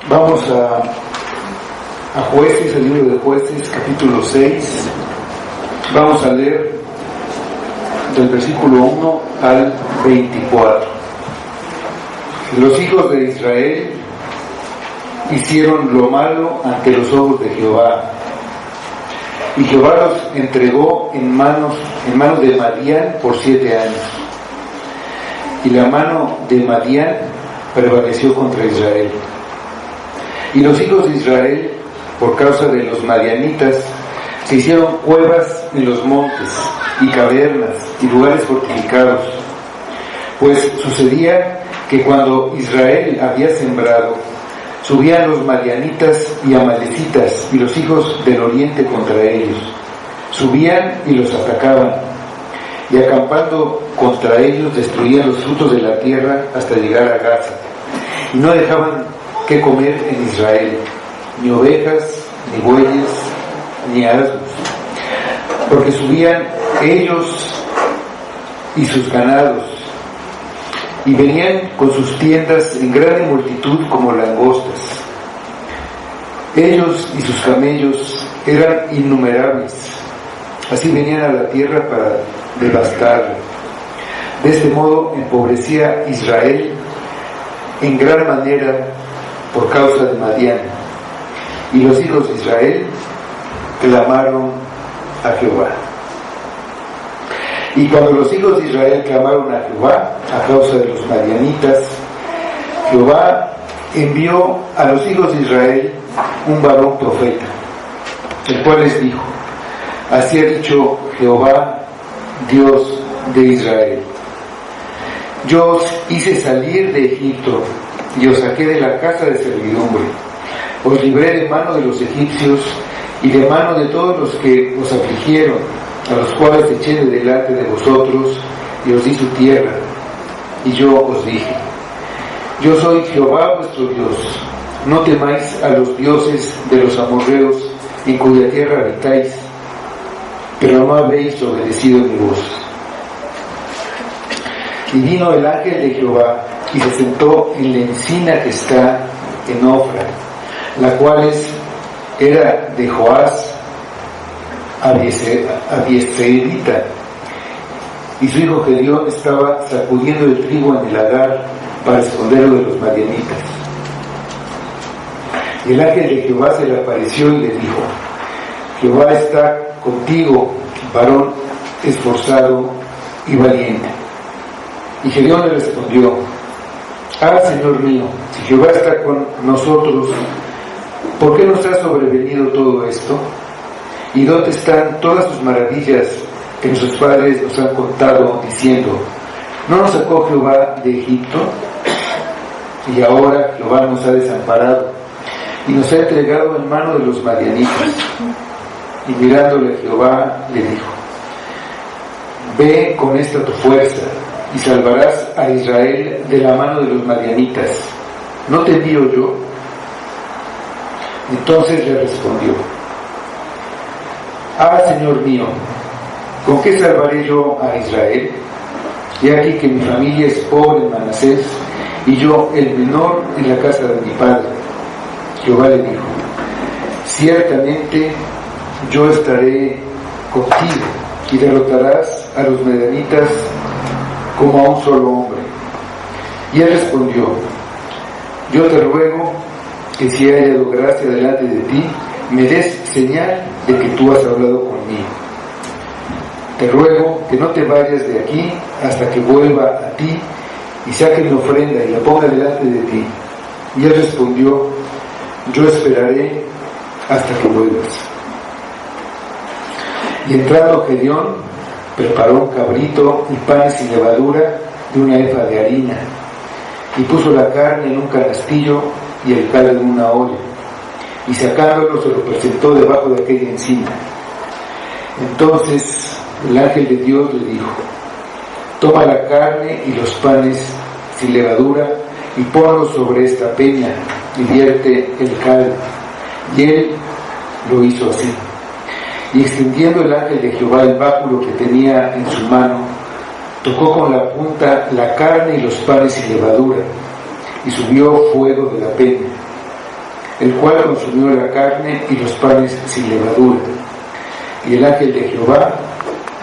Vamos a Jueces, el libro de Jueces, capítulo 6. Vamos a leer del versículo 1 al 24. Los hijos de Israel hicieron lo malo ante los ojos de Jehová, y Jehová los entregó en manos de Madián por 7 años. Y la mano de Madián prevaleció contra Israel. Y los hijos de Israel, por causa de los madianitas, se hicieron cuevas en los montes, y cavernas, y lugares fortificados. Pues sucedía que cuando Israel había sembrado, subían los madianitas y amalecitas y los hijos del oriente contra ellos. Subían y los atacaban, y acampando contra ellos destruían los frutos de la tierra hasta llegar a Gaza. Y no dejaban que comer en Israel, ni ovejas, ni bueyes, ni asnos, porque subían ellos y sus ganados, y venían con sus tiendas en grande multitud como langostas. Ellos y sus camellos eran innumerables, así venían a la tierra para devastarla. De este modo empobrecía Israel en gran manera por causa de Madián. Y los hijos de Israel clamaron a Jehová. Y cuando los hijos de Israel clamaron a Jehová a causa de los madianitas, Jehová envió a los hijos de Israel un varón profeta, el cual les dijo: así ha dicho Jehová, Dios de Israel: yo os hice salir de Egipto y os saqué de la casa de servidumbre. Os libré de mano de los egipcios y de mano de todos los que os afligieron, a los cuales eché de delante de vosotros, y os di su tierra. Y yo os dije: yo soy Jehová vuestro Dios. No temáis a los dioses de los amorreos, en cuya tierra habitáis, pero no habéis obedecido mi voz. Y vino el ángel de Jehová y se sentó en la encina que está en Ofra, la cual era de Joás Abiezerita, y su hijo Gedeón estaba sacudiendo el trigo en el lagar para esconderlo de los madianitas. Y el ángel de Jehová se le apareció y le dijo: Jehová está contigo, varón esforzado y valiente. Y Gedeón le respondió: Señor mío, si Jehová está con nosotros, ¿por qué nos ha sobrevenido todo esto? ¿Y dónde están todas sus maravillas que nuestros padres nos han contado, diciendo: ¿no nos sacó Jehová de Egipto? Y ahora Jehová nos ha desamparado y nos ha entregado en mano de los madianitas. Y mirándole a Jehová le dijo: ve con esta tu fuerza y salvarás a Israel de la mano de los madianitas. ¿No te envío yo? Entonces le respondió: Señor mío, ¿con qué salvaré yo a Israel? He aquí que mi familia es pobre en Manasés, y yo el menor en la casa de mi padre. Jehová le dijo: ciertamente yo estaré contigo, y derrotarás a los madianitas como a un solo hombre. Y él respondió: yo te ruego que si he hallado gracia delante de ti, me des señal de que tú has hablado conmigo. Te ruego que no te vayas de aquí hasta que vuelva a ti y saque mi ofrenda y la ponga delante de ti. Y él respondió: yo esperaré hasta que vuelvas. Y entrando Gedeón, preparó un cabrito y panes sin levadura de una efa de harina, y puso la carne en un canastillo y el caldo en una olla, y sacándolo se lo presentó debajo de aquella encina. Entonces el ángel de Dios le dijo: toma la carne y los panes sin levadura y ponlos sobre esta peña y vierte el caldo. Y él lo hizo así. Y extendiendo el ángel de Jehová el báculo que tenía en su mano, tocó con la punta la carne y los panes sin levadura, y subió fuego de la peña, el cual consumió la carne y los panes sin levadura. Y el ángel de Jehová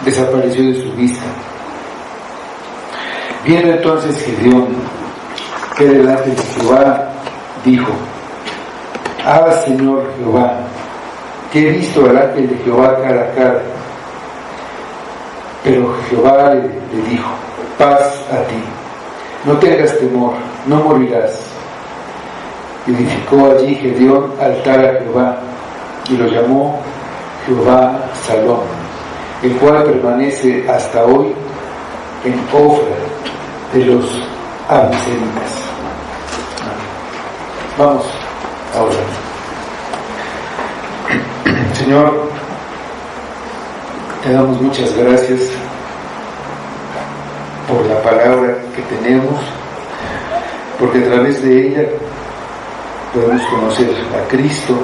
desapareció de su vista. Viendo entonces Gedeón que era el ángel de Jehová, dijo: Ah, Señor Jehová, que he visto al ángel de Jehová cara a cara. Pero Jehová le dijo: Paz a ti, no tengas temor, no morirás. Y edificó allí Gedeón altar a Jehová, y lo llamó Jehová Salom, el cual permanece hasta hoy en Ofra de los Abiseritas. Vamos ahora. Señor, te damos muchas gracias por la palabra que tenemos, porque a través de ella podemos conocer a Cristo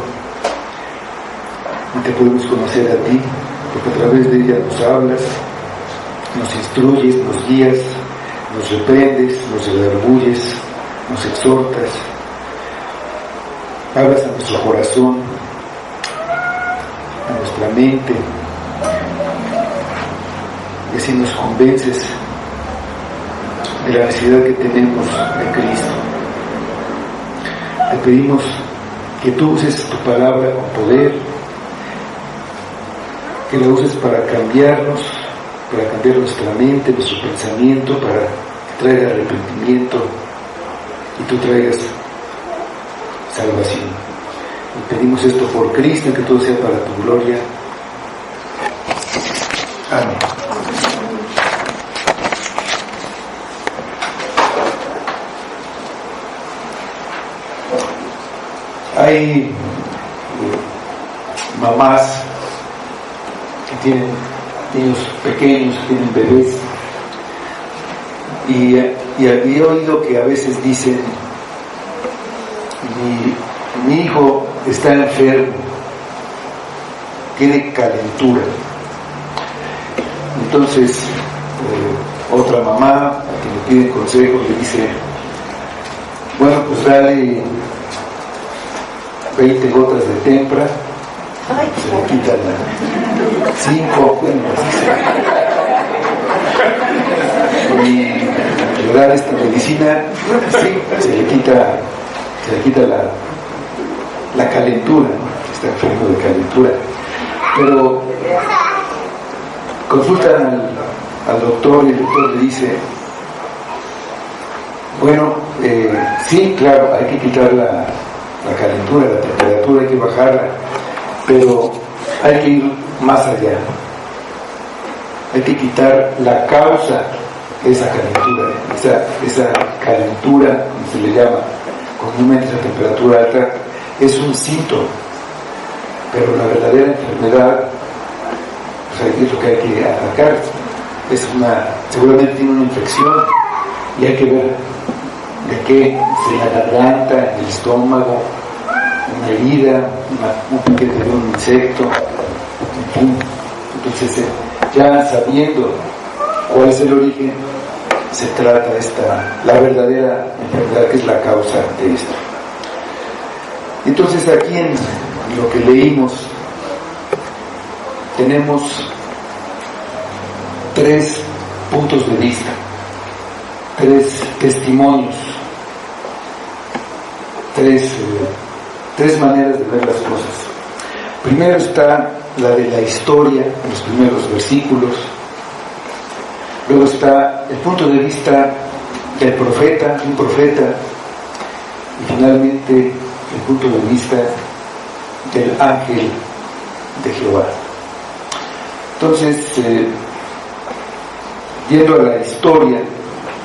y te podemos conocer a ti, porque a través de ella nos hablas, nos instruyes, nos guías, nos reprendes, nos redarguyes, nos exhortas, hablas a nuestro corazón, a nuestra mente, y así nos convences de la necesidad que tenemos de Cristo. Te pedimos que tú uses tu palabra con poder, que la uses para cambiarnos, para cambiar nuestra mente, nuestro pensamiento, para que traiga arrepentimiento y tú traigas salvación. Y pedimos esto por Cristo y que todo sea para tu gloria. Amén. Hay mamás que tienen niños pequeños, que tienen bebés, y he oído que a veces dicen: mi hijo está enfermo, tiene calentura. Entonces otra mamá a quien le pide consejo le dice: bueno, pues dale 20 gotas de tempra, se le quitan 5, bueno, y le dan esta medicina, sí, se le quita la calentura, ¿no? Está enfermo de calentura. Pero consultan al doctor y el doctor le dice: bueno, sí, claro, hay que quitar la calentura, la temperatura, hay que bajarla, pero hay que ir más allá. Hay que quitar la causa de esa calentura, esa calentura, como se le llama comúnmente, esa temperatura alta, es un síntoma, pero la verdadera enfermedad, pues, es lo que hay que atacar. Seguramente tiene una infección y hay que ver de qué, si la garganta, en el estómago, una herida, un piquete de un insecto, en fin. Entonces, ya sabiendo cuál es el origen, se trata la verdadera enfermedad, que es la causa de esto. Entonces, aquí en lo que leímos tenemos 3 puntos de vista, 3 testimonios, 3 maneras de ver las cosas. Primero está la de la historia, en los primeros versículos. Luego está el punto de vista del profeta, un profeta, y finalmente el punto de vista del ángel de Jehová. Entonces, yendo a la historia,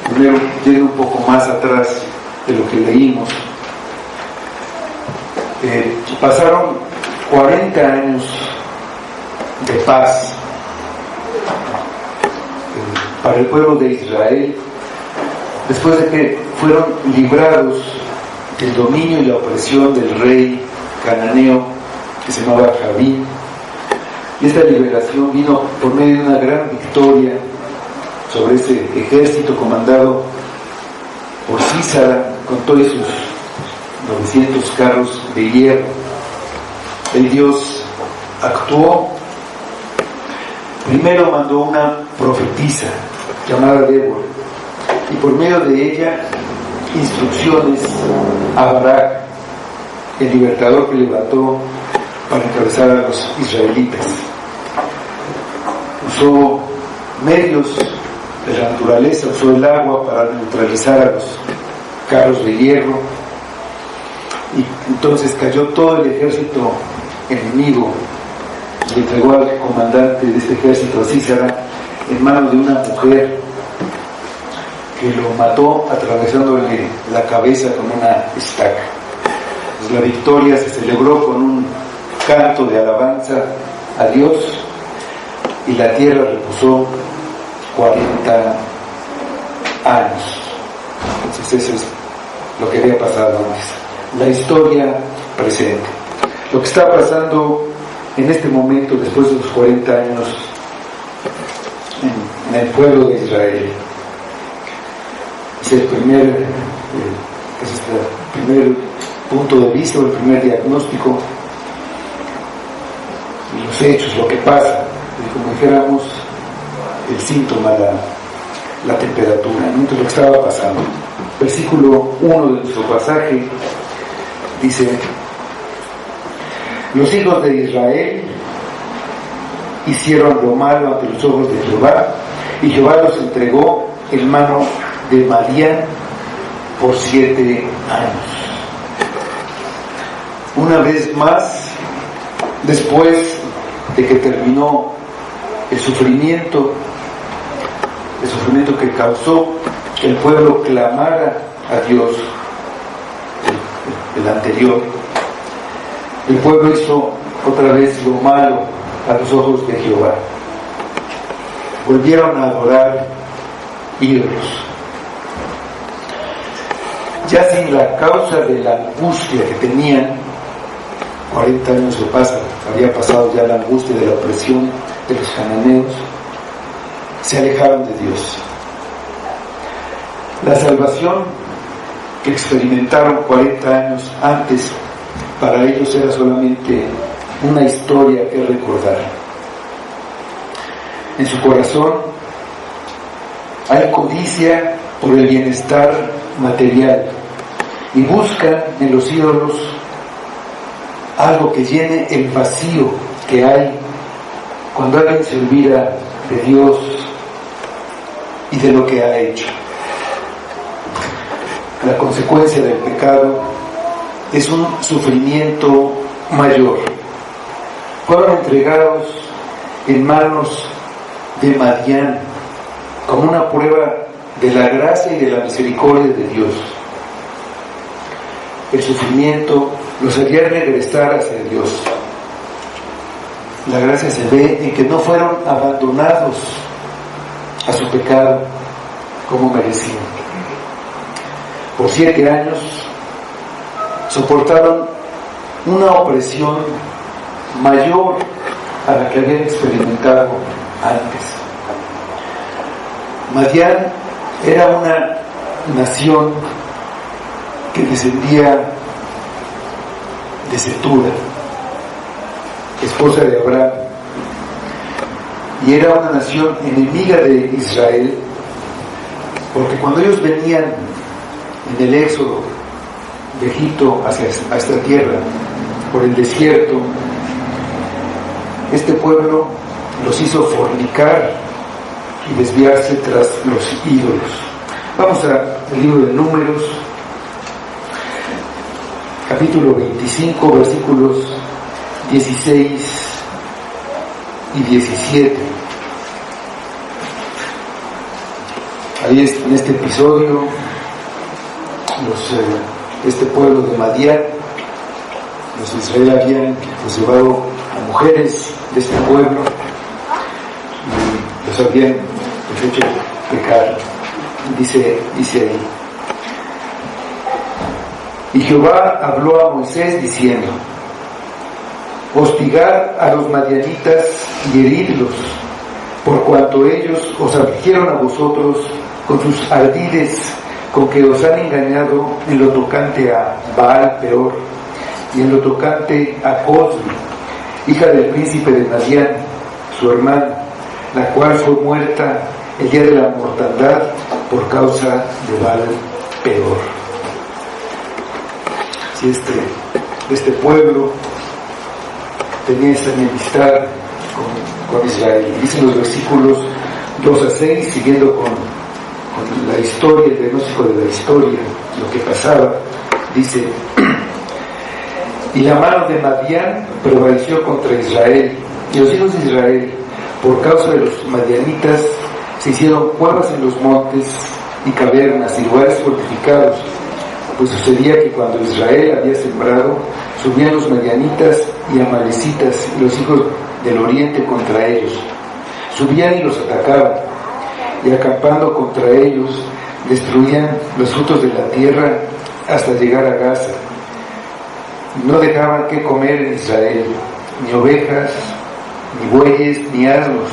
primero yendo un poco más atrás de lo que leímos, pasaron 40 años de paz para el pueblo de Israel, después de que fueron librados del dominio y la opresión del rey cananeo que se llamaba Javín. Y esta liberación vino por medio de una gran victoria sobre ese ejército comandado por Sísara con todos sus 900 carros de hierro. El Dios actuó. Primero mandó una profetisa llamada Débora, y por medio de ella instrucciones a Barak, el libertador que levantó para encabezar a los israelitas. Usó medios de la naturaleza, usó el agua para neutralizar a los carros de hierro, y entonces cayó todo el ejército enemigo. Le entregó al comandante de este ejército, a Sísara, en manos de una mujer que lo mató atravesándole la cabeza con una estaca. Pues la victoria se celebró con un canto de alabanza a Dios, y la tierra reposó 40 años. Entonces eso es lo que había pasado antes. La historia presente. Lo que está pasando en este momento, después de los 40 años, en el pueblo de Israel. Es el primer punto de vista, el primer diagnóstico, los hechos, lo que pasa, y como dijéramos, el síntoma, la temperatura, ¿no? Entonces, lo que estaba pasando. Versículo 1 de nuestro pasaje dice: los hijos de Israel hicieron lo malo ante los ojos de Jehová, y Jehová los entregó en mano de Madián por 7 años. Una vez más, después de que terminó el sufrimiento que causó que el pueblo clamara a Dios, el anterior, el pueblo hizo otra vez lo malo a los ojos de Jehová. Volvieron a adorar ídolos. Ya sin la causa de la angustia que tenían, 40 años lo pasan, había pasado ya la angustia de la opresión de los cananeos, se alejaron de Dios. La salvación que experimentaron 40 años antes, para ellos era solamente una historia que recordar. En su corazón hay codicia por el bienestar material, y buscan en los ídolos algo que llene el vacío que hay cuando alguien se olvida de Dios y de lo que ha hecho. La consecuencia del pecado es un sufrimiento mayor. Fueron entregados en manos de Madián como una prueba de la gracia y de la misericordia de Dios. El sufrimiento los haría regresar hacia Dios. La gracia se ve en que no fueron abandonados a su pecado como merecían. Por 7 años soportaron una opresión mayor a la que habían experimentado antes. Madián era una nación que descendía de Cetura, esposa de Abraham, y era una nación enemiga de Israel, porque cuando ellos venían en el éxodo de Egipto a esta tierra, por el desierto, este pueblo los hizo fornicar y desviarse tras los ídolos. Vamos al libro de Números, capítulo 25, versículos 16 y 17. Ahí en este episodio, este pueblo de Madián, los de Israel habían llevado a mujeres de este pueblo y los habían hecho pecar. Dice ahí: y Jehová habló a Moisés diciendo: hostigad a los madianitas y heridlos, por cuanto ellos os afligieron a vosotros con sus ardides, con que os han engañado en lo tocante a Baal Peor y en lo tocante a Cosbi, hija del príncipe de Madián, su hermana, la cual fue muerta el día de la mortandad por causa de Baal Peor. Si este pueblo tenía esta enemistad con Israel. Dicen los versículos 2 a 6, siguiendo con la historia, el diagnóstico de la historia, lo que pasaba, dice: y la mano de Madián prevaleció contra Israel, y los hijos de Israel, por causa de los madianitas, se hicieron cuevas en los montes y cavernas y lugares fortificados, pues sucedía que cuando Israel había sembrado, subían los madianitas y amalecitas y los hijos del oriente contra ellos. Subían y los atacaban, y acampando contra ellos, destruían los frutos de la tierra hasta llegar a Gaza. No dejaban que comer en Israel, ni ovejas, ni bueyes, ni asnos,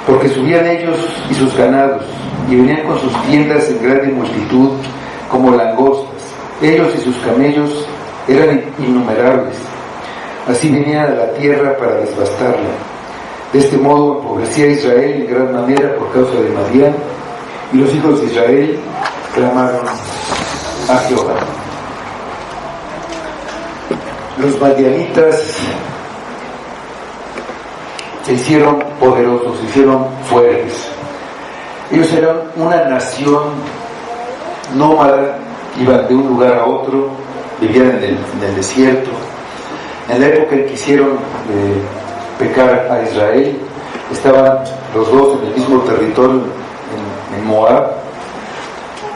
porque subían ellos y sus ganados, y venían con sus tiendas en grande multitud, como langostas. Ellos y sus camellos eran innumerables. Así venían a la tierra para devastarla. De este modo empobrecía a Israel en gran manera por causa de Madián, y los hijos de Israel clamaron a Jehová. Los madianitas se hicieron poderosos, se hicieron fuertes. Ellos eran una nación nómada, iban de un lugar a otro, vivían en el desierto. En la época en que hicieron pecar a Israel, estaban los dos en el mismo territorio, en Moab,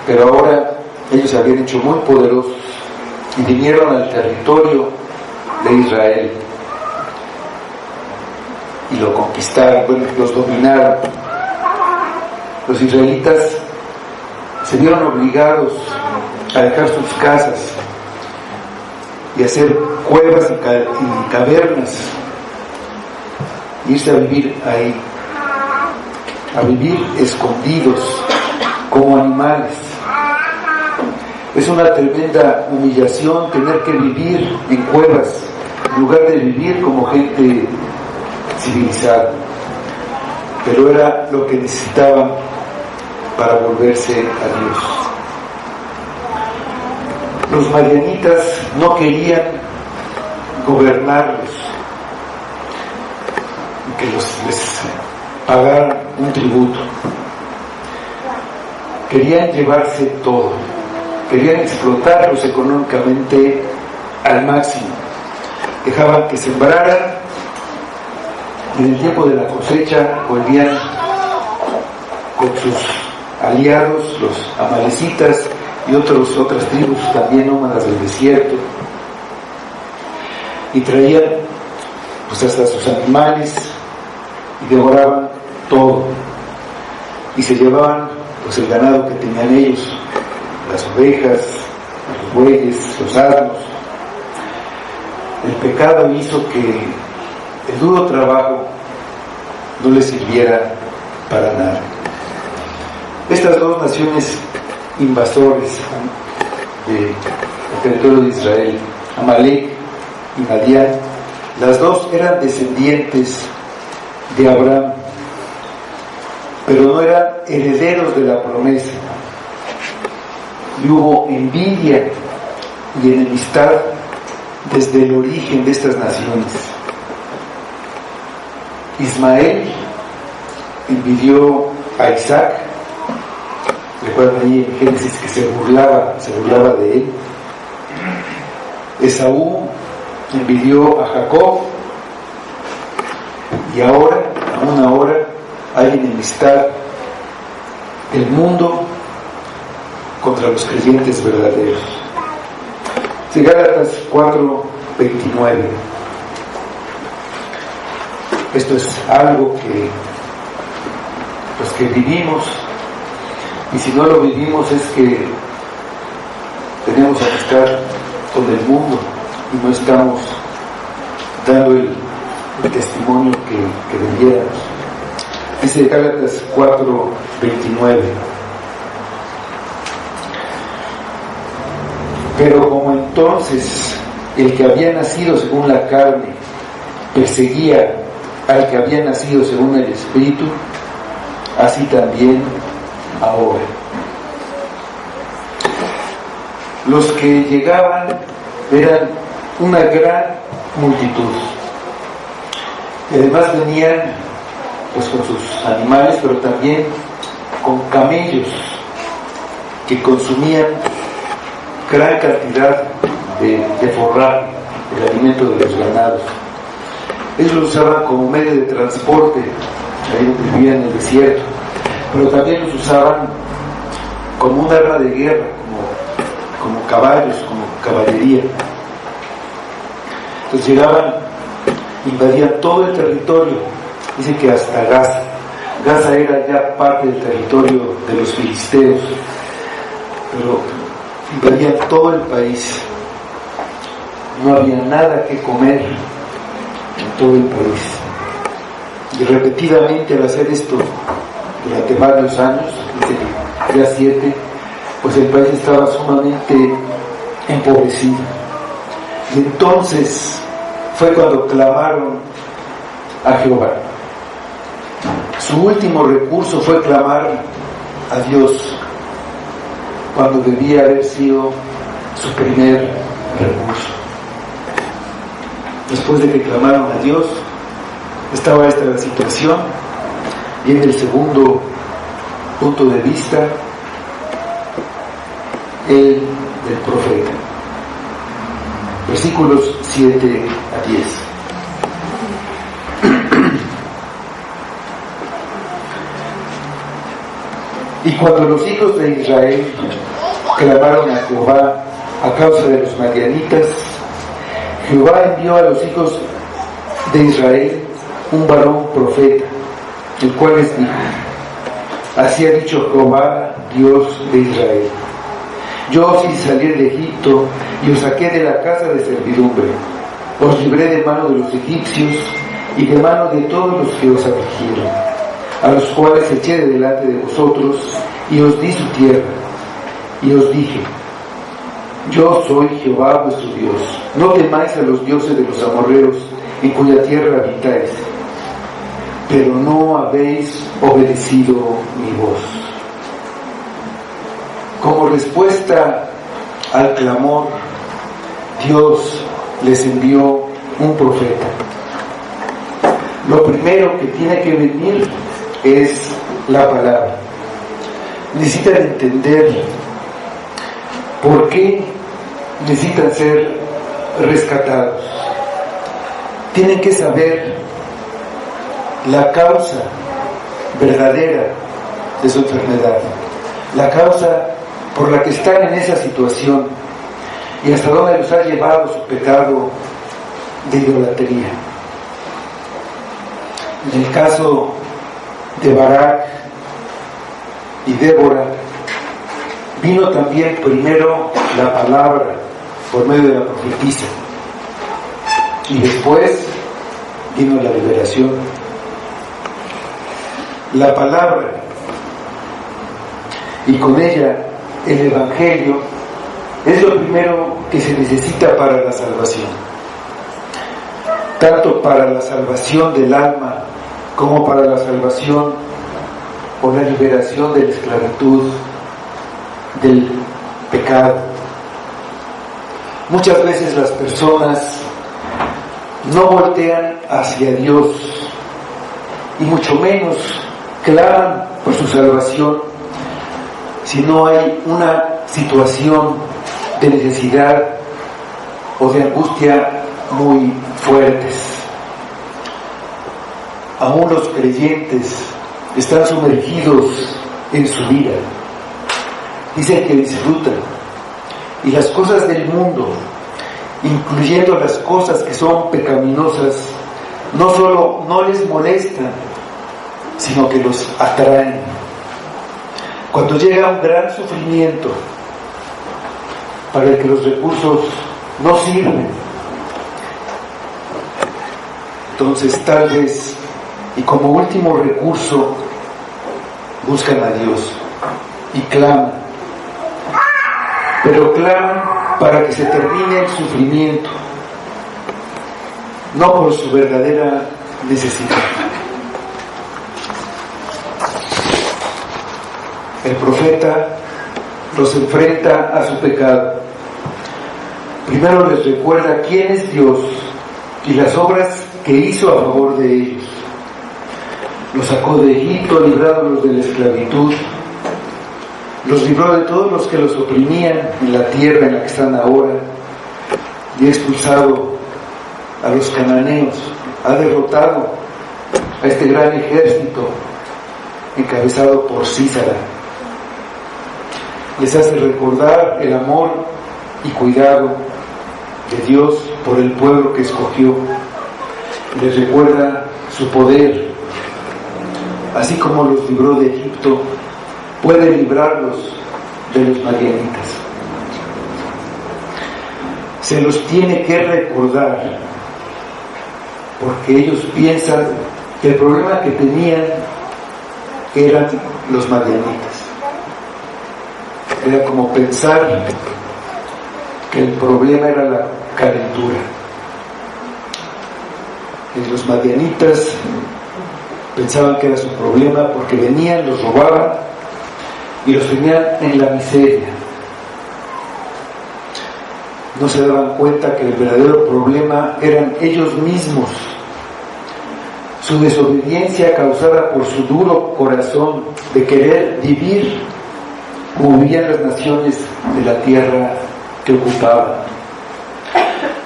pero ahora ellos se habían hecho muy poderosos y vinieron al territorio de Israel y lo conquistaron, bueno, los dominaron. Los israelitas se vieron obligados a dejar sus casas y hacer cuevas y cavernas, irse a vivir ahí, a vivir escondidos como animales. Es una tremenda humillación tener que vivir en cuevas en lugar de vivir como gente civilizada, pero era lo que necesitaban para volverse a Dios. Los madianitas no querían gobernarlos, que les pagaran un tributo. Querían llevarse todo, querían explotarlos económicamente al máximo. Dejaban que sembraran y en el tiempo de la cosecha volvían con sus aliados, los amalecitas y otras tribus también nómadas del desierto, y traían pues hasta sus animales y devoraban todo, y se llevaban pues el ganado que tenían ellos, las ovejas, los bueyes, los asnos. El pecado hizo que el duro trabajo no les sirviera para nada. Estas dos naciones invasores del territorio de Israel, Amalek y Madián, las dos eran descendientes de Abraham, pero no eran herederos de la promesa, y hubo envidia y enemistad desde el origen de estas naciones. Ismael envidió a Isaac, recuerdan ahí en Génesis que se burlaba de él. Esaú envidió a Jacob, y aún ahora hay enemistad del mundo contra los creyentes verdaderos. Gálatas 4:29. Esto es algo que vivimos, y si no lo vivimos es que tenemos amistad con el mundo y no estamos dando el testimonio que debiéramos. Dice Gálatas 4:29: Pero como entonces el que había nacido según la carne perseguía al que había nacido según el Espíritu, así también ahora. Los que llegaban eran una gran multitud. Y además venían pues con sus animales, pero también con camellos que consumían gran cantidad de forraje, el alimento de los ganados. Ellos lo usaban como medio de transporte, ahí donde vivían en el desierto, pero también los usaban como un arma de guerra, como caballos, como caballería. Entonces llegaban, invadían todo el territorio, dice que hasta Gaza. Gaza era ya parte del territorio de los filisteos, pero invadían todo el país. No había nada que comer en todo el país. Y repetidamente al hacer esto durante varios años, ya 7, pues el país estaba sumamente empobrecido. Y entonces fue cuando clamaron a Jehová. Su último recurso fue clamar a Dios, cuando debía haber sido su primer recurso. Después de que clamaron a Dios, estaba esta la situación. Viene el segundo punto de vista, el del profeta. Versículos 7 a 10. Y cuando los hijos de Israel clamaron a Jehová a causa de los madianitas, Jehová envió a los hijos de Israel un varón profeta, el cual les dijo: así ha dicho Jehová, Dios de Israel: yo os hice salir de Egipto y os saqué de la casa de servidumbre, os libré de mano de los egipcios y de mano de todos los que os afligieron, a los cuales eché de delante de vosotros, y os di su tierra, y os dije: yo soy Jehová vuestro Dios, no temáis a los dioses de los amorreos, en cuya tierra habitáis. Pero no habéis obedecido mi voz. Como respuesta al clamor, Dios les envió un profeta. Lo primero que tiene que venir es la palabra. Necesitan entender por qué necesitan ser rescatados. Tienen que saber la causa verdadera de su enfermedad, la causa por la que están en esa situación y hasta dónde los ha llevado su pecado de idolatría. En el caso de Barak y Débora, vino también primero la palabra por medio de la profetisa, y después vino la liberación. La palabra y con ella el Evangelio es lo primero que se necesita para la salvación, tanto para la salvación del alma como para la salvación o la liberación de la esclavitud del pecado. Muchas veces las personas no voltean hacia Dios y mucho menos claman por su salvación si no hay una situación de necesidad o de angustia muy fuertes. Aún los creyentes están sumergidos en su vida, dicen que disfrutan, y las cosas del mundo, incluyendo las cosas que son pecaminosas, no solo no les molestan, sino que los atraen. Cuando llega un gran sufrimiento para el que los recursos no sirven, entonces tal vez, y como último recurso, buscan a Dios y claman, pero claman para que se termine el sufrimiento, no por su verdadera necesidad. El profeta los enfrenta a su pecado. Primero les recuerda quién es Dios y las obras que hizo a favor de ellos. Los sacó de Egipto, librándolos de la esclavitud. Los libró de todos los que los oprimían en la tierra en la que están ahora, y ha expulsado a los cananeos, ha derrotado a este gran ejército encabezado por Sísara. Les hace recordar el amor y cuidado de Dios por el pueblo que escogió. Les recuerda su poder, así como los libró de Egipto, puede librarlos de los madianitas. Se los tiene que recordar, porque ellos piensan que el problema que tenían eran los madianitas. Era como pensar que el problema era la calentura. Y los madianitas pensaban que era su problema porque venían, los robaban y los tenían en la miseria. No se daban cuenta que el verdadero problema eran ellos mismos, su desobediencia causada por su duro corazón de querer vivir como vivían las naciones de la tierra que ocupaban.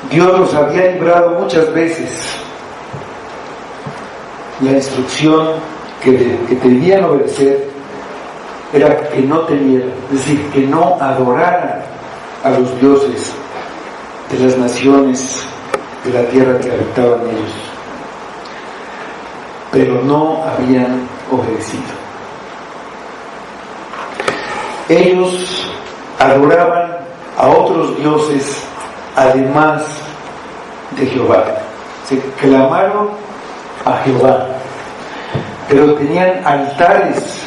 Dios los había librado muchas veces. La instrucción que debían obedecer era que no temieran, es decir, que no adoraran a los dioses de las naciones de la tierra que habitaban ellos, pero no habían obedecido. Ellos adoraban a otros dioses además de Jehová. Se clamaron a Jehová, pero tenían altares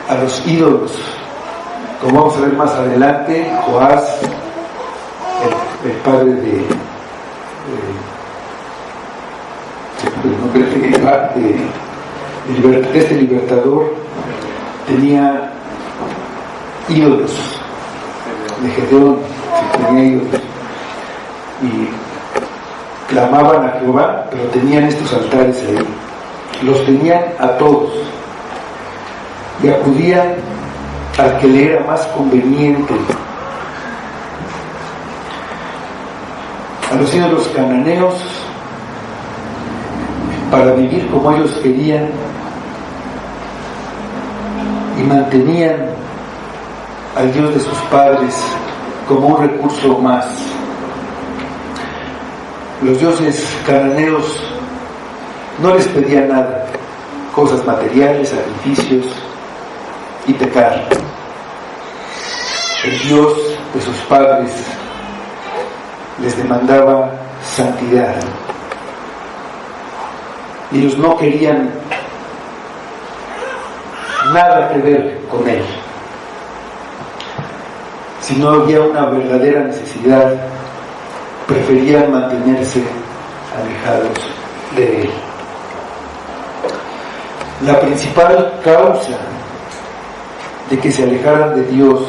a los ídolos, como vamos a ver más adelante. Joás, el padre de este libertador, tenía ídolos. De Gedeón tenía ídolos y clamaban a Jehová, pero tenían estos altares ahí. Los tenían a todos y acudían al que le era más conveniente. A los ídolos cananeos, para vivir como ellos querían, y mantenían al Dios de sus padres como un recurso más. Los dioses cananeos no les pedían nada, cosas materiales, sacrificios y pecar. El Dios de sus padres les demandaba santidad. Ellos no querían nada que ver con él. Si no había una verdadera necesidad, preferían mantenerse alejados de él. La principal causa de que se alejaran de Dios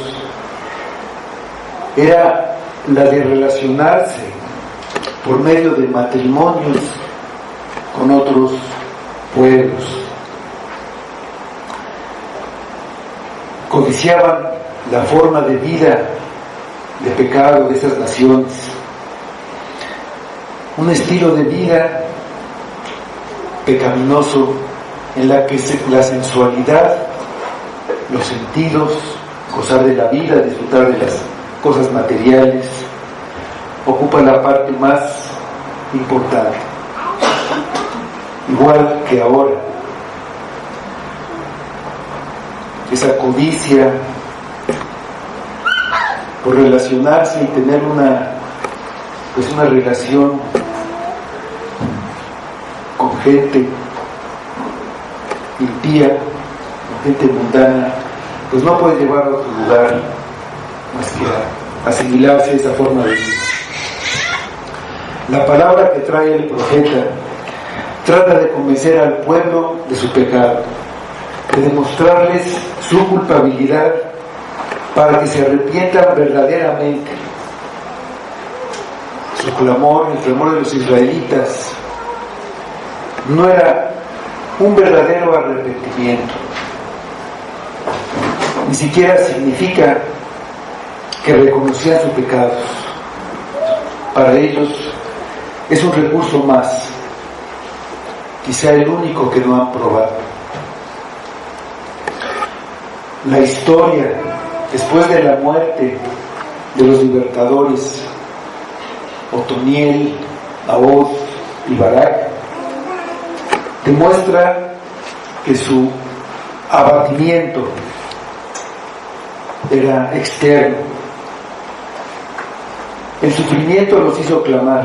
era la de relacionarse por medio de matrimonios con otros pueblos. Codiciaban la forma de vida de pecado de esas naciones, un estilo de vida pecaminoso en la que la sensualidad, los sentidos, gozar de la vida, disfrutar de las cosas materiales, ocupa la parte más importante, igual que ahora. Esa codicia por relacionarse y tener una relación con gente impía, con gente mundana, pues no puede llevar a otro lugar más que asimilarse a esa forma de vida. La palabra que trae el profeta trata de convencer al pueblo de su pecado, de demostrarles su culpabilidad para que se arrepientan verdaderamente. Su clamor, el clamor de los israelitas, no era un verdadero arrepentimiento. Ni siquiera significa que reconocían sus pecados. Para ellos es un recurso más, quizá el único que no han probado. La historia, después de la muerte de los libertadores Otoniel, Ahod y Barak, demuestra que su abatimiento era externo. El sufrimiento los hizo clamar,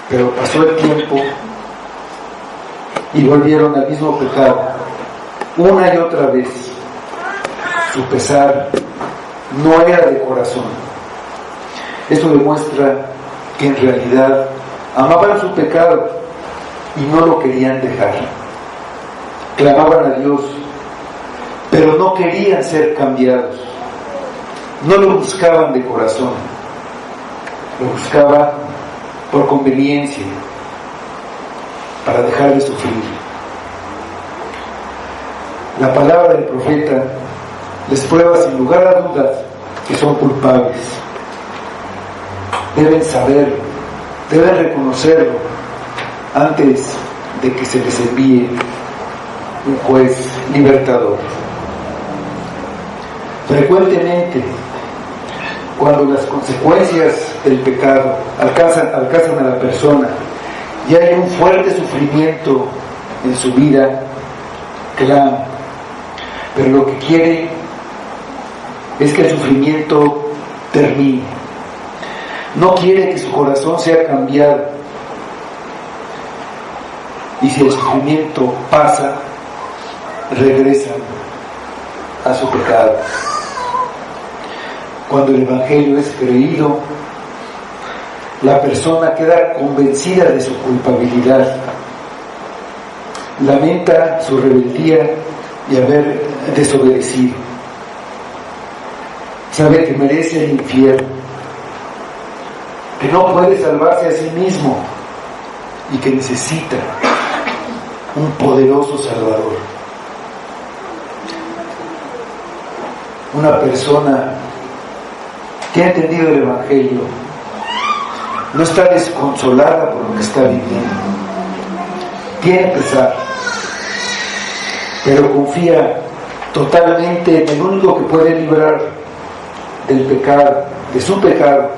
pero pasó el tiempo y volvieron al mismo pecado, una y otra vez. Su pesar no era de corazón. Esto demuestra que en realidad amaban su pecado y no lo querían dejar. Clamaban a Dios, pero no querían ser cambiados. No lo buscaban de corazón, lo buscaban por conveniencia, para dejar de sufrir. La palabra del profeta les prueba sin lugar a dudas que son culpables. Deben saberlo, deben reconocerlo antes de que se les envíe un juez libertador. Frecuentemente, cuando las consecuencias del pecado alcanzan a la persona y hay un fuerte sufrimiento en su vida, clama, pero lo que quiere es que el sufrimiento termine. No quiere que su corazón sea cambiado. Y si el sufrimiento pasa, regresan a su pecado. Cuando el Evangelio es creído, la persona queda convencida de su culpabilidad, lamenta su rebeldía y haber desobedecido, sabe que merece el infierno, que no puede salvarse a sí mismo y que necesita un poderoso Salvador. Una persona que ha entendido el Evangelio no está desconsolada por lo que está viviendo, tiene pesar, pero confía totalmente en el único que puede librar del pecado, de su pecado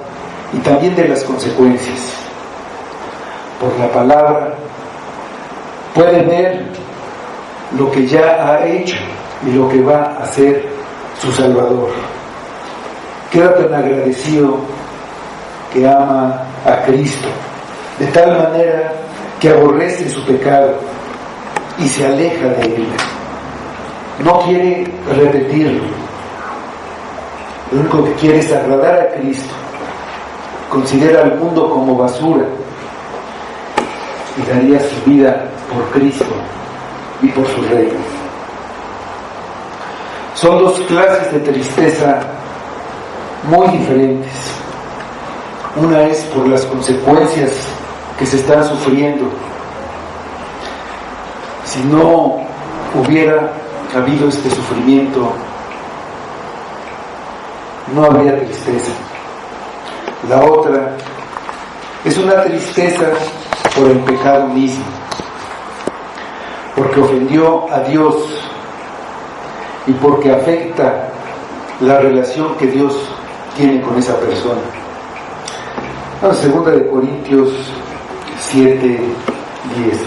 y también de las consecuencias. Por la palabra puede ver lo que ya ha hecho y lo que va a hacer su Salvador. Queda tan agradecido que ama a Cristo de tal manera que aborrece su pecado y se aleja de él. No quiere repetirlo. Lo único que quiere es agradar a Cristo. Considera al mundo como basura y daría su vida por Cristo y por su reino. Son dos clases de tristeza muy diferentes. Una es por las consecuencias que se están sufriendo. Si no hubiera habido este sufrimiento, no habría tristeza. La otra es una tristeza por el pecado mismo, porque ofendió a Dios y porque afecta la relación que Dios tiene con esa persona. Segunda de Corintios 7:10.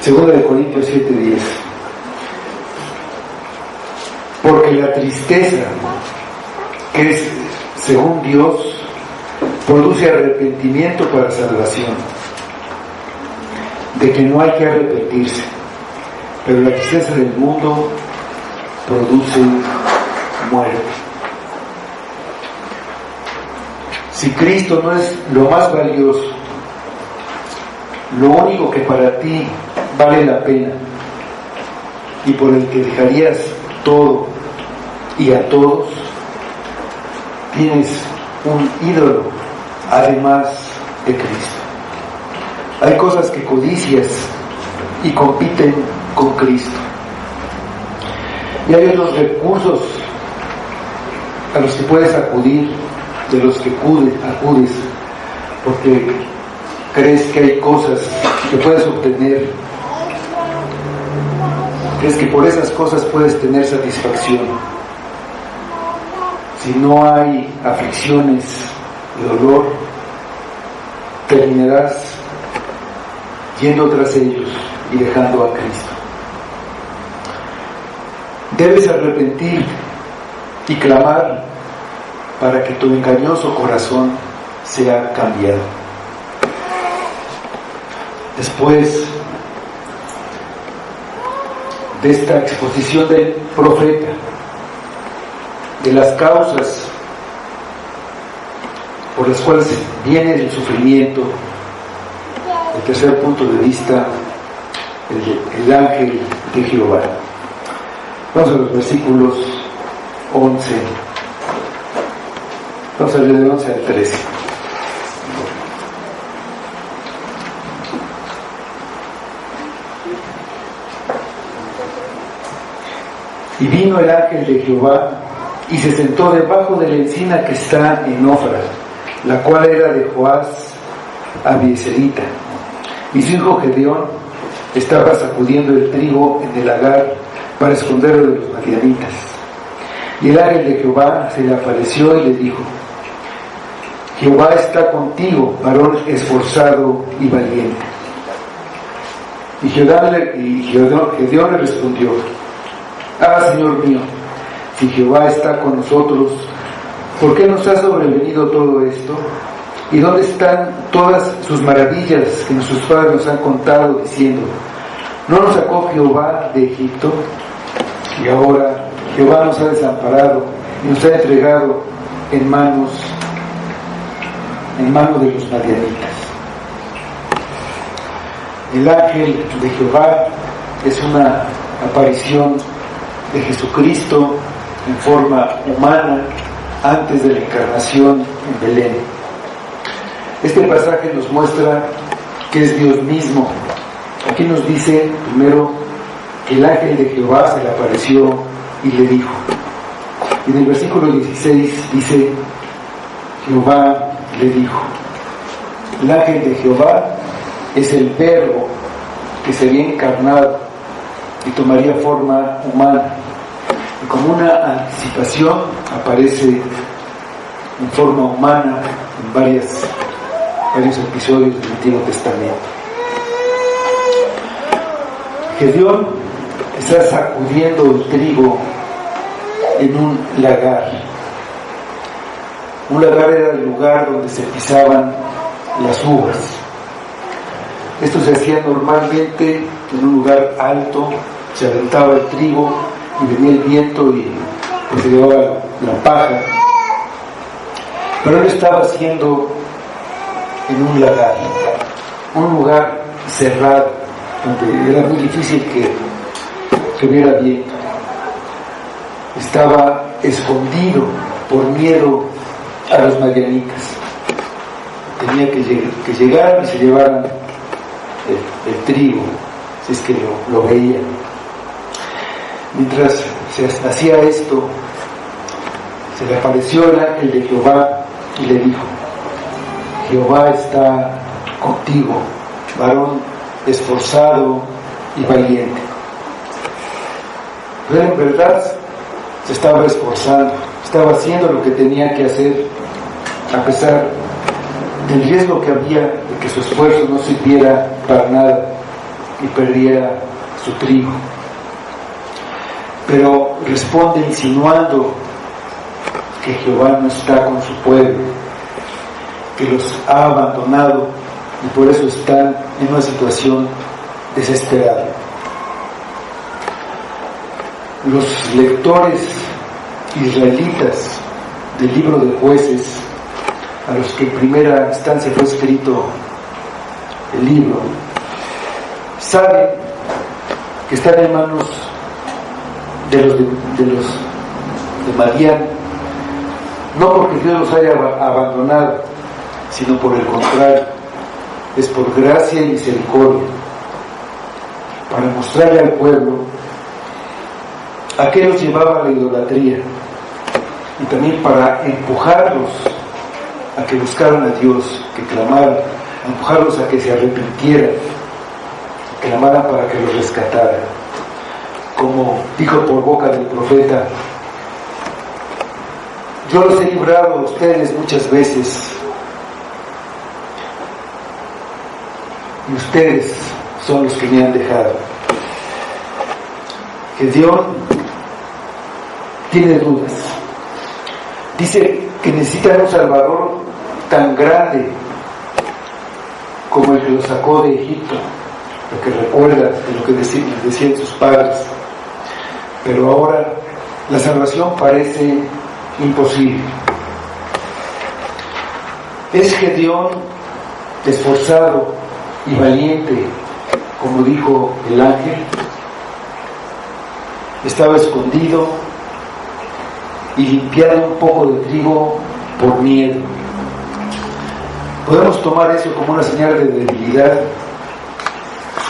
Segunda de Corintios 7:10. porque la tristeza, que es según Dios, produce arrepentimiento para salvación, de que no hay que arrepentirse, pero la tristeza del mundo produce muerte. Si Cristo no es lo más valioso, lo único que para ti vale la pena y por el que dejarías todo y a todos, tienes un ídolo además de Cristo. Hay cosas que codicias y compiten con Cristo, y hay otros recursos a los que puedes acudir, de los que acudes porque crees que hay cosas que puedes obtener, crees que por esas cosas puedes tener satisfacción. Si no hay aflicciones y dolor, terminarás yendo tras ellos y dejando a Cristo. Debes arrepentirte y clamar para que tu engañoso corazón sea cambiado. Después de esta exposición del profeta, de las causas por las cuales viene el sufrimiento, el tercer punto de vista, el ángel de Jehová. Vamos a los versículos 11. Vamos a leer del 11 al 13. Y vino el ángel de Jehová y se sentó debajo de la encina que está en Ofra, la cual era de Joás Abieserita. Y su hijo Gedeón estaba sacudiendo el trigo en el lagar para esconderlo de los madianitas. Y el ángel de Jehová se le apareció y le dijo: Jehová está contigo, varón esforzado y valiente. Y Gedeón le respondió: Señor mío, si Jehová está con nosotros, ¿por qué nos ha sobrevenido todo esto? ¿Y dónde están todas sus maravillas que nuestros padres nos han contado, diciendo: ¿no nos sacó Jehová de Egipto? Y ahora Jehová nos ha desamparado y nos ha entregado en manos de los madianitas. El ángel de Jehová es una aparición de Jesucristo en forma humana antes de la encarnación en Belén. Este pasaje nos muestra que es Dios mismo. Aquí nos dice primero que el ángel de Jehová se le apareció y le dijo. Y en el versículo 16 dice: Jehová le dijo. El ángel de Jehová es el verbo que sería encarnado y tomaría forma humana, y como una anticipación aparece en forma humana en varios episodios del Antiguo Testamento. Gedeón está sacudiendo el trigo en un lagar. Un lagar era el lugar donde se pisaban las uvas. Esto se hacía normalmente en un lugar alto, se aventaba el trigo y venía el viento y pues se llevaba la paja. Pero él estaba haciendo en un lagar, un lugar cerrado, donde era muy difícil que hubiera viento. Estaba escondido por miedo a los madianitas. Tenía que llegar y se llevaran el trigo, si es que lo veían. Mientras se hacía esto, se le apareció el ángel de Jehová y le dijo: Jehová está contigo, varón esforzado y valiente. Pero en verdad se estaba esforzando, estaba haciendo lo que tenía que hacer, a pesar del riesgo que había de que su esfuerzo no sirviera para nada y perdiera su trigo. pero responde insinuando que Jehová no está con su pueblo, que los ha abandonado y por eso están en una situación desesperada. Los lectores israelitas del libro de Jueces, a los que en primera instancia fue escrito el libro, saben que están en manos de Madián, no porque Dios los haya abandonado, sino por el contrario, es por gracia y misericordia, para mostrarle al pueblo a qué los llevaba la idolatría, y también para empujarlos a que buscaran a Dios, que clamaran, a empujarlos a que se arrepintieran, que clamaran para que los rescatara. Como dijo por boca del profeta: yo los he librado a ustedes muchas veces, y ustedes son los que me han dejado. Gedeón tiene dudas. Dice que necesitan un Salvador tan grande como el que los sacó de Egipto, lo que recuerda de lo que decían sus padres. Pero ahora la salvación parece imposible. Es Gedeón esforzado y valiente, como dijo el ángel. Estaba escondido y limpiando un poco de trigo por miedo. Podemos tomar eso como una señal de debilidad,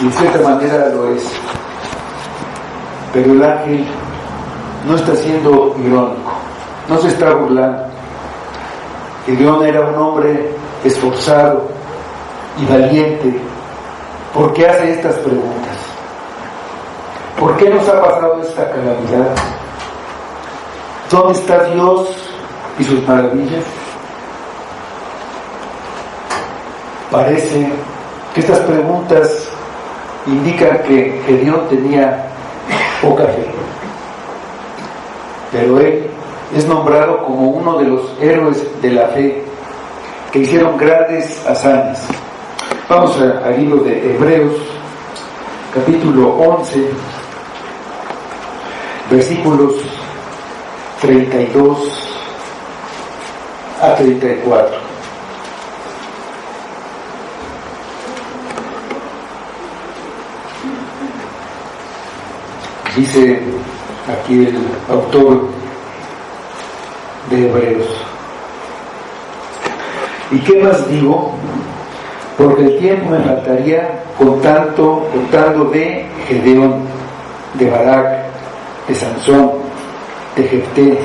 y de cierta manera lo es. Pero el ángel no está siendo irónico, no se está burlando. Gedeón era un hombre esforzado y valiente. ¿Por qué hace estas preguntas? ¿Por qué nos ha pasado esta calamidad? ¿Dónde está Dios y sus maravillas? Parece que estas preguntas indican que Gedeón tenía poca fe, pero él es nombrado como uno de los héroes de la fe que hicieron grandes hazañas. Vamos al libro de Hebreos, capítulo 11, versículos 32 a 34. Dice aquí el autor de Hebreos: ¿y qué más digo? Porque el tiempo me faltaría contando de Gedeón, de Barak, de Sansón, de Jefté,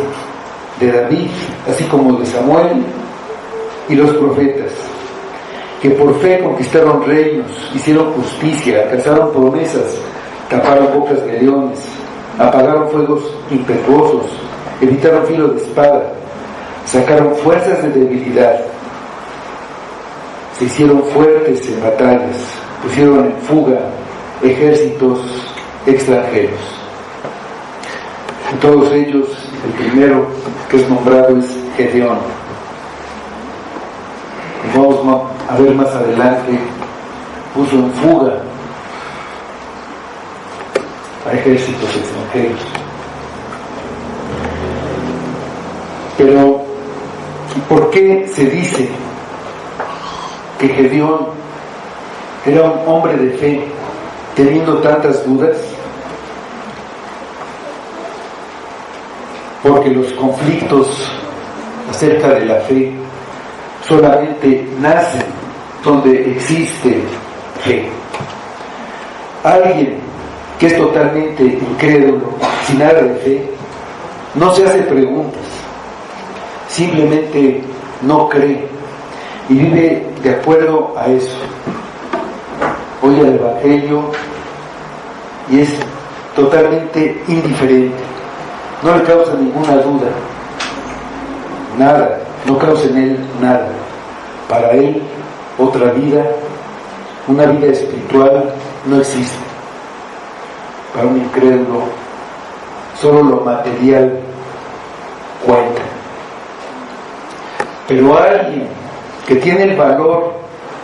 de David, así como de Samuel y los profetas, que por fe conquistaron reinos, hicieron justicia, alcanzaron promesas, taparon bocas de leones, apagaron fuegos impetuosos, evitaron filo de espada, sacaron fuerzas de debilidad, se hicieron fuertes en batallas, pusieron en fuga ejércitos extranjeros. De todos ellos, el primero que es nombrado es Gedeón. Y vamos a ver más adelante, puso en fuga a ejércitos extranjeros. Pero, ¿por qué se dice que Gedeón era un hombre de fe, teniendo tantas dudas? Porque los conflictos acerca de la fe solamente nacen donde existe fe. Alguien que es totalmente incrédulo, sin nada de fe, no se hace preguntas, simplemente no cree y vive de acuerdo a eso. Oye el Evangelio y es totalmente indiferente, no le causa ninguna duda, nada, no causa en él nada. Para él, otra vida, una vida espiritual, no existe. Para un incrédulo solo lo material cuenta. Pero alguien que tiene el valor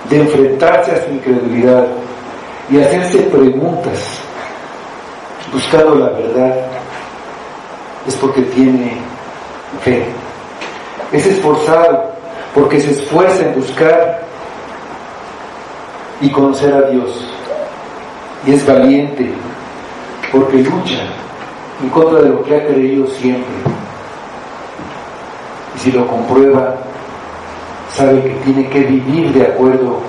de enfrentarse a su incredulidad y hacerse preguntas buscando la verdad, es porque tiene fe. Es esforzado porque se esfuerza en buscar y conocer a Dios. Y es valiente porque lucha en contra de lo que ha creído siempre. Y si lo comprueba, sabe que tiene que vivir de acuerdo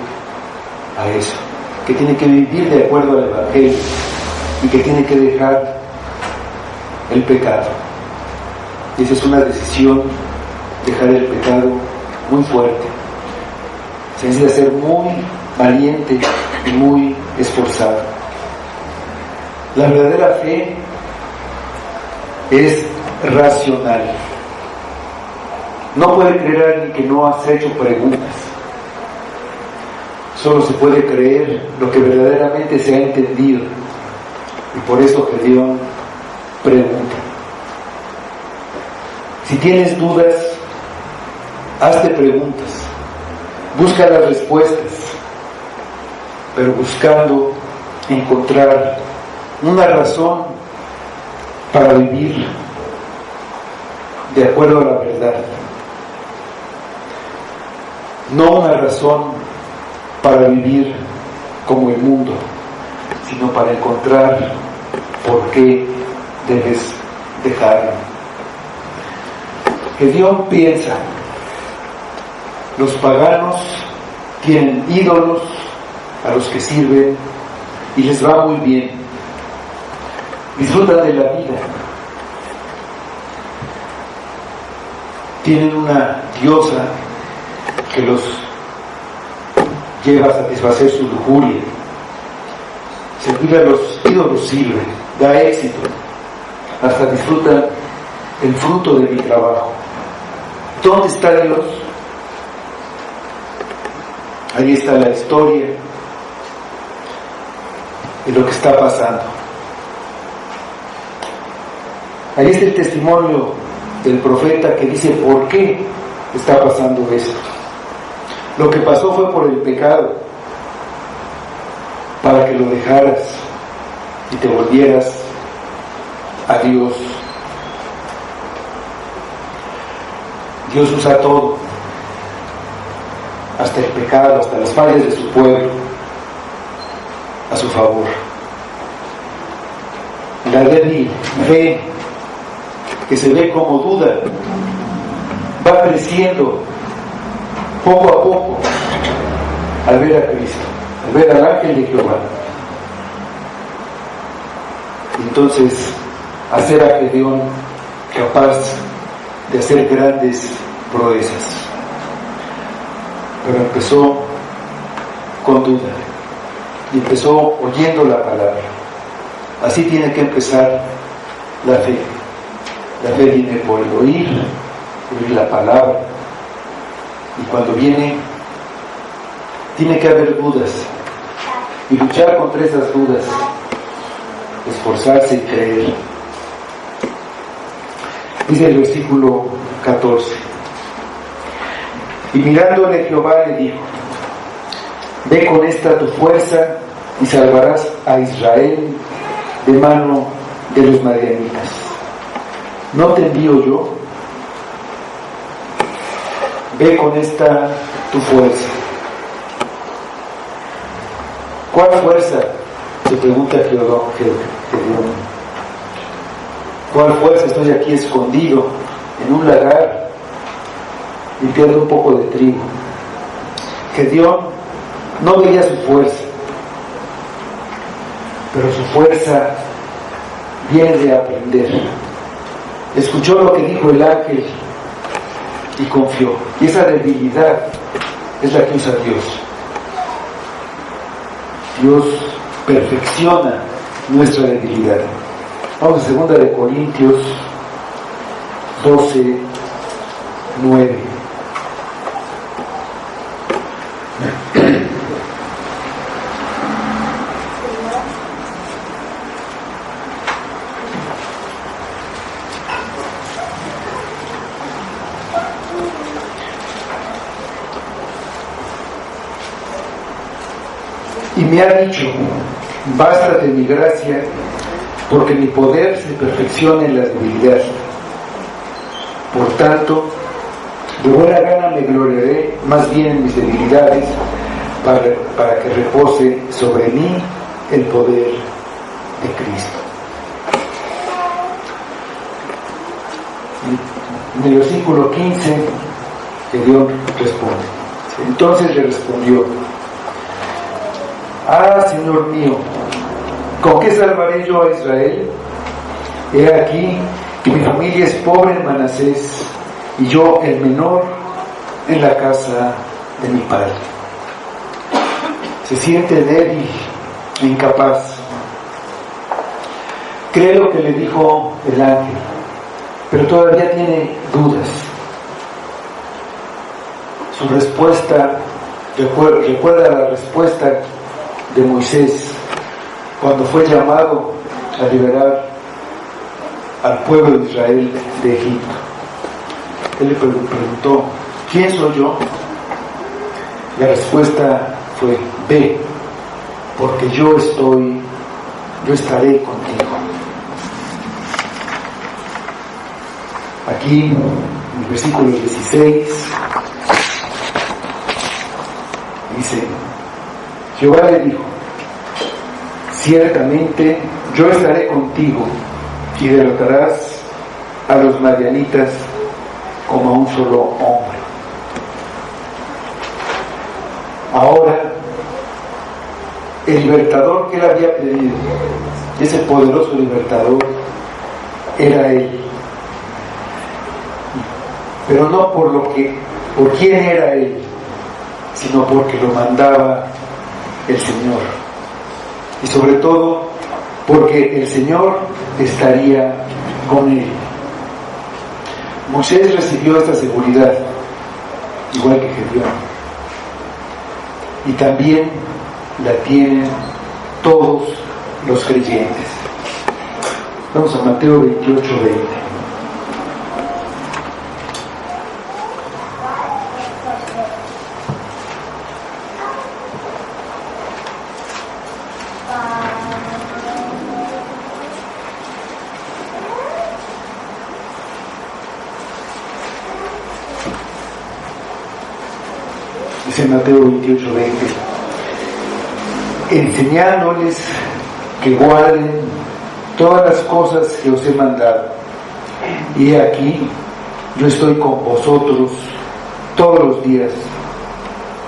a eso, que tiene que vivir de acuerdo al Evangelio y que tiene que dejar el pecado. Y esa es una decisión, dejar el pecado, muy fuerte. Se necesita ser muy valiente y muy esforzado. La verdadera fe es racional. No puede creer a alguien que no has hecho preguntas. Solo se puede creer lo que verdaderamente se ha entendido. Y por eso Gedeón pregunta. Si tienes dudas, hazte preguntas. Busca las respuestas, pero buscando encontrar una razón para vivir de acuerdo a la verdad. No una razón para vivir como el mundo, sino para encontrar por qué debes dejarlo. Gedeón piensa: los paganos tienen ídolos a los que sirven y les va muy bien. Disfrutan de la vida. Tienen una diosa que los lleva a satisfacer su lujuria. Servir a los ídolos sirve, da éxito, hasta disfrutan el fruto de mi trabajo. ¿Dónde está Dios? Ahí está la historia de lo que está pasando. Ahí está el testimonio del profeta que dice por qué está pasando esto. Lo que pasó fue por el pecado, para que lo dejaras y te volvieras a Dios. Dios usa todo, hasta el pecado, hasta las fallas de su pueblo, a su favor. La débil fe, que se ve como duda, va creciendo poco a poco al ver a Cristo, al ver al ángel de Jehová. Y entonces hacer a Gedeón capaz de hacer grandes proezas. Pero empezó con duda y empezó oyendo la palabra. Así tiene que empezar la fe. La fe viene por el oír la palabra, y cuando viene tiene que haber dudas y luchar contra esas dudas, esforzarse y creer. Dice el versículo 14: y mirándole Jehová le dijo: ve con esta tu fuerza y salvarás a Israel de mano de los madianitas. ¿No te envío yo? Ve con esta tu fuerza. ¿Cuál fuerza? Se pregunta Gedeón. ¿Cuál fuerza? Estoy aquí escondido en un lagar limpiando un poco de trigo. Gedeón no veía su fuerza, pero su fuerza viene de aprender. Escuchó lo que dijo el ángel y confió. Y esa debilidad es la que usa Dios. Dios perfecciona nuestra debilidad. Vamos a 2 de Corintios 12, 9. Y me ha dicho: bástate mi gracia, porque mi poder se perfecciona en la debilidad. Por tanto, de buena gana me gloriaré más bien en mis debilidades, para que repose sobre mí el poder de Cristo. En el versículo 15, que Dios responde. Entonces le respondió: Señor mío, ¿con qué salvaré yo a Israel? He aquí que mi familia es pobre en Manasés, y yo el menor en la casa de mi padre. Se siente débil e incapaz. Cree lo que le dijo el ángel, pero todavía tiene dudas. Su respuesta recuerda la respuesta de Moisés cuando fue llamado a liberar al pueblo de Israel de Egipto. Él le preguntó: ¿quién soy yo? La respuesta fue: ve, porque yo estaré contigo. Aquí, en el versículo 16, dice: Jehová le dijo: ciertamente yo estaré contigo, y derrotarás a los madianitas como a un solo hombre. Ahora, el libertador que él había pedido, ese poderoso libertador, era él. Pero no por quién era él, sino porque lo mandaba el Señor. Y sobre todo, porque el Señor estaría con él. Moisés recibió esta seguridad, igual que Gedeón. Y también la tienen todos los creyentes. Vamos a Mateo 28:20. Dice Mateo 28:20: enseñándoles que guarden todas las cosas que os he mandado. Y he aquí, yo estoy con vosotros todos los días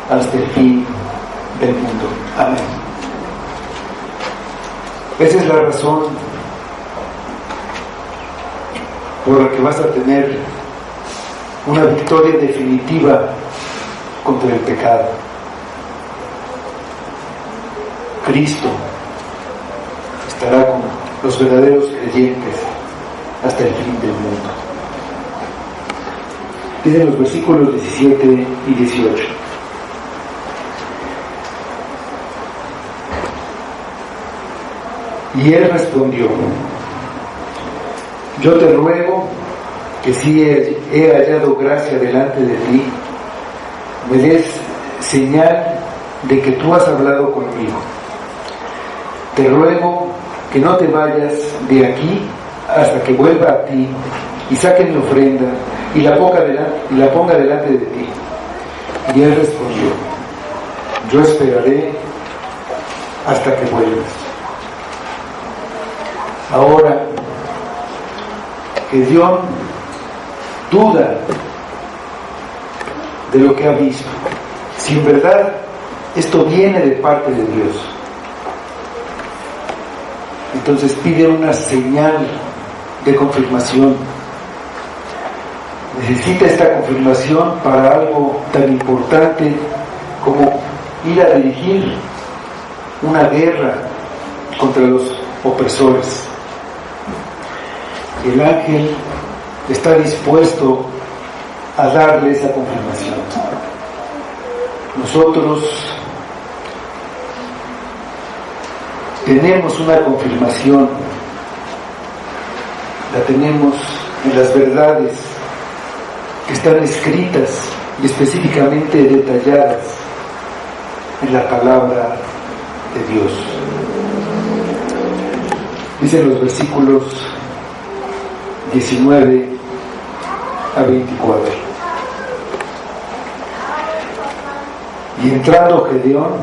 hasta el fin del mundo. Amén. Esa es la razón por la que vas a tener una victoria definitiva contra el pecado. Cristo estará con los verdaderos creyentes hasta el fin del mundo. Dicen los versículos 17 y 18. Y él respondió: yo te ruego que si he hallado gracia delante de ti, me des señal de que tú has hablado conmigo. Te ruego que no te vayas de aquí hasta que vuelva a ti y saque mi ofrenda y la ponga delante de ti. Y él respondió: yo esperaré hasta que vuelvas. Ahora, Gedeón duda de lo que ha visto, si en verdad esto viene de parte de Dios. Entonces pide una señal de confirmación. Necesita esta confirmación para algo tan importante como ir a dirigir una guerra contra los opresores. El ángel está dispuesto a darle esa confirmación. Nosotros tenemos una confirmación, la tenemos en las verdades que están escritas y específicamente detalladas en la palabra de Dios. Dicen los versículos 19 a 24. Y entrando Gedeón,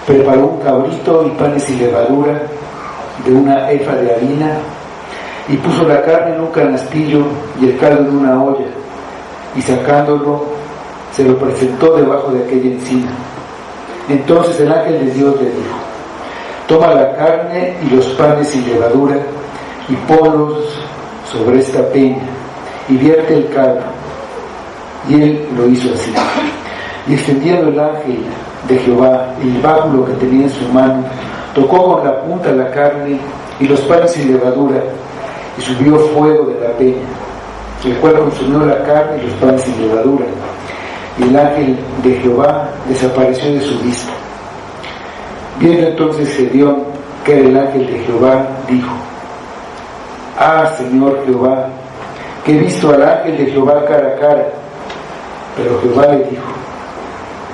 preparó un cabrito y panes y levadura de una efa de harina, y puso la carne en un canastillo y el caldo en una olla, y sacándolo se lo presentó debajo de aquella encina. Entonces el ángel de Dios le dijo: toma la carne y los panes y levadura y ponlos sobre esta peña y vierte el caldo. Y él lo hizo así. Y extendiendo el ángel de Jehová el báculo que tenía en su mano, tocó con la punta la carne y los panes y levadura, y subió fuego de la peña, el cual consumió la carne y los panes y levadura. Y el ángel de Jehová desapareció de su vista. Viendo entonces Gedeón que era el ángel de Jehová, dijo: ah, Señor Jehová, que he visto al ángel de Jehová cara a cara. Pero Jehová le dijo: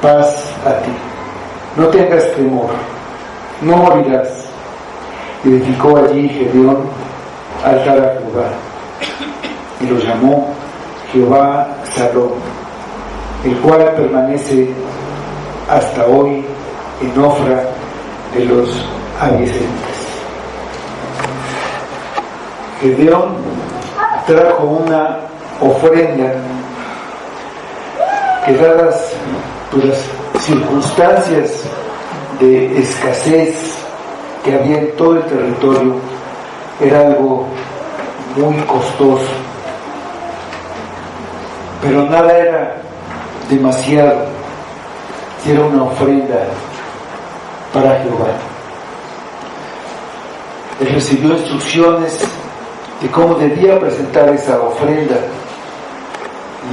paz a ti, no tengas temor, no morirás. Y edificó allí Gedeón altar a Jehová, y lo llamó Jehová Salom, el cual permanece hasta hoy en Ofra de los abiezeritas. Gedeón trajo una ofrenda que, dadas las circunstancias de escasez que había en todo el territorio, era algo muy costoso, pero nada era demasiado si era una ofrenda para Jehová. Él recibió instrucciones de cómo debía presentar esa ofrenda,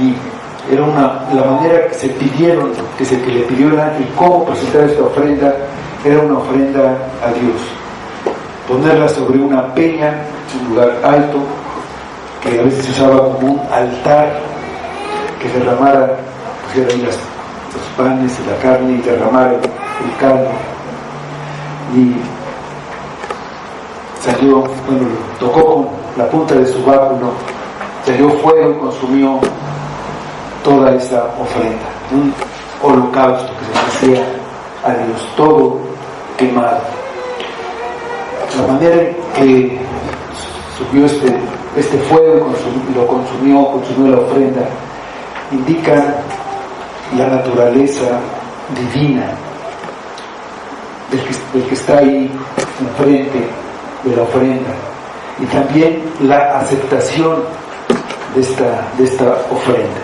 y era la manera que se pidieron, que le pidió el ángel cómo presentar esta ofrenda. Era una ofrenda a Dios, ponerla sobre una peña, un lugar alto, que a veces se usaba como un altar, que derramara, pusiera ahí los panes y la carne y derramara el caldo. Y salió, tocó con la punta de su báculo, salió fuego y consumió toda esa ofrenda, un holocausto que se hacía a Dios, todo quemado. La manera en que subió este fuego y lo consumió la ofrenda, indica la naturaleza divina del que está ahí enfrente de la ofrenda, y también la aceptación de esta ofrenda.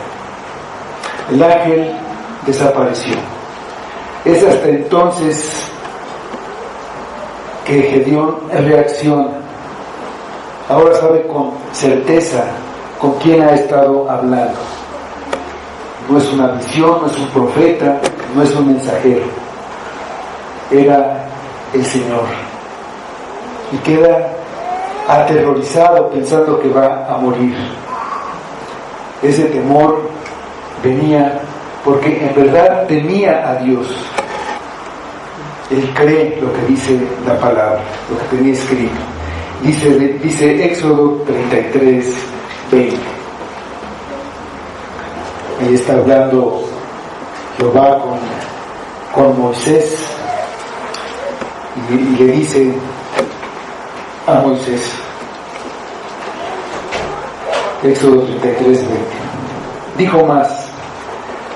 El ángel desapareció. Es hasta entonces que Gedeón reacciona. Ahora sabe con certeza con quién ha estado hablando. No es una visión, no es un profeta, no es un mensajero. Era el Señor. Y queda aterrorizado pensando que va a morir. Ese temor venía porque en verdad temía a Dios. Él cree lo que dice la palabra, lo que tenía escrito. Dice Éxodo 33, 20. Ahí está hablando Jehová con Moisés, y le dice a Moisés, Éxodo 33, 20. Dijo más: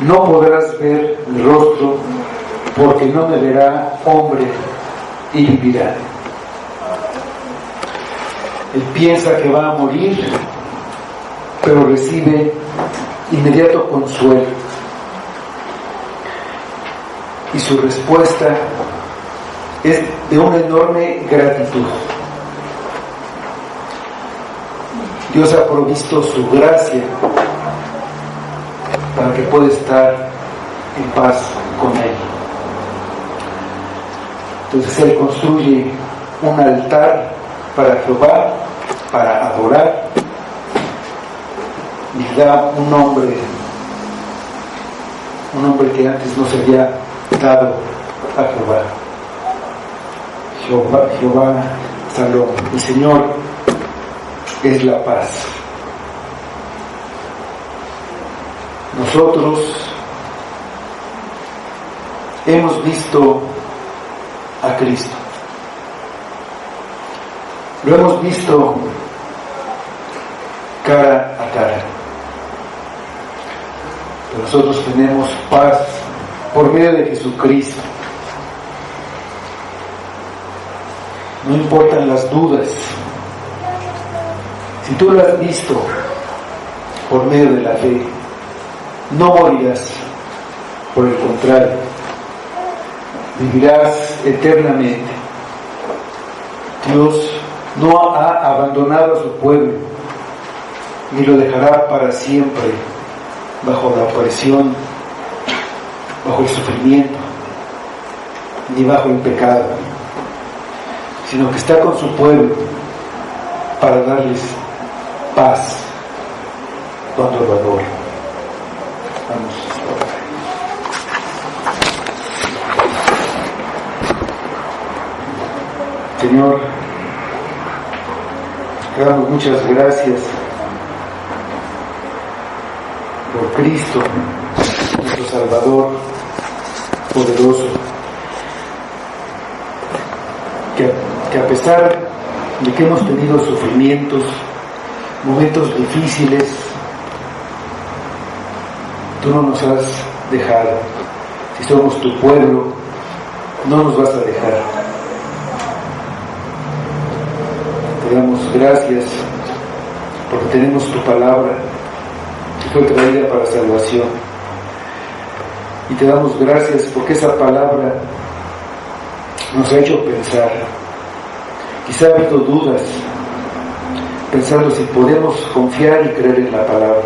no podrás ver mi rostro, porque no me verá hombre y vivirá. Él piensa que va a morir, pero recibe inmediato consuelo. Y su respuesta es de una enorme gratitud. Dios ha provisto su gracia para que pueda estar en paz con Él. Entonces Él construye un altar para Jehová, para adorar, y da un nombre que antes no se había dado a Jehová. Jehová Salom. El Señor es la paz. Nosotros hemos visto a Cristo. Lo hemos visto cara a cara. Pero nosotros tenemos paz por medio de Jesucristo. No importan las dudas. Si tú lo has visto por medio de la fe, no morirás. Por el contrario, vivirás eternamente. Dios no ha abandonado a su pueblo, ni lo dejará para siempre bajo la opresión, bajo el sufrimiento, ni bajo el pecado, sino que está con su pueblo para darles paz cuando lo adoren. Vamos a orar. Señor, te damos muchas gracias por Cristo, nuestro Salvador poderoso, que a pesar de que hemos tenido sufrimientos, momentos difíciles, tú no nos has dejado. Si somos tu pueblo, no nos vas a dejar. Te damos gracias porque tenemos tu palabra que fue traída para salvación, y te damos gracias porque esa palabra nos ha hecho pensar. Quizá ha habido dudas, pensando si podemos confiar y creer en la palabra.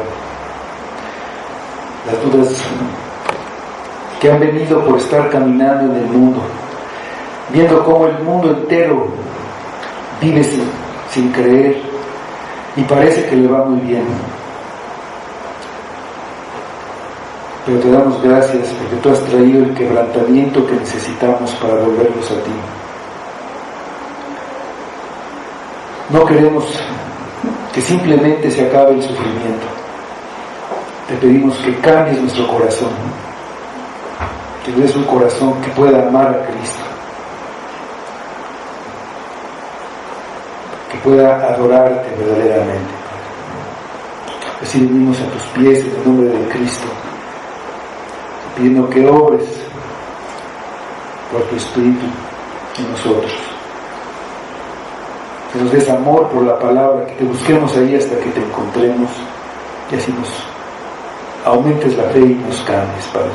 Las dudas que han venido por estar caminando en el mundo, viendo cómo el mundo entero vive sin creer y parece que le va muy bien. Pero te damos gracias porque tú has traído el quebrantamiento que necesitamos para volvernos a ti. No queremos que simplemente se acabe el sufrimiento. Te pedimos que cambies nuestro corazón, que des un corazón que pueda amar a Cristo, que pueda adorarte verdaderamente. Así venimos a tus pies en el nombre de Cristo, pidiendo que obres por tu Espíritu en nosotros, que nos des amor por la palabra, que te busquemos ahí hasta que te encontremos, y así nos aumentes la fe y nos cambies, Padre.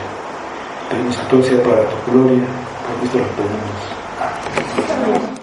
Pedimos que todo sea para tu gloria, por Cristo lo pedimos. Amén.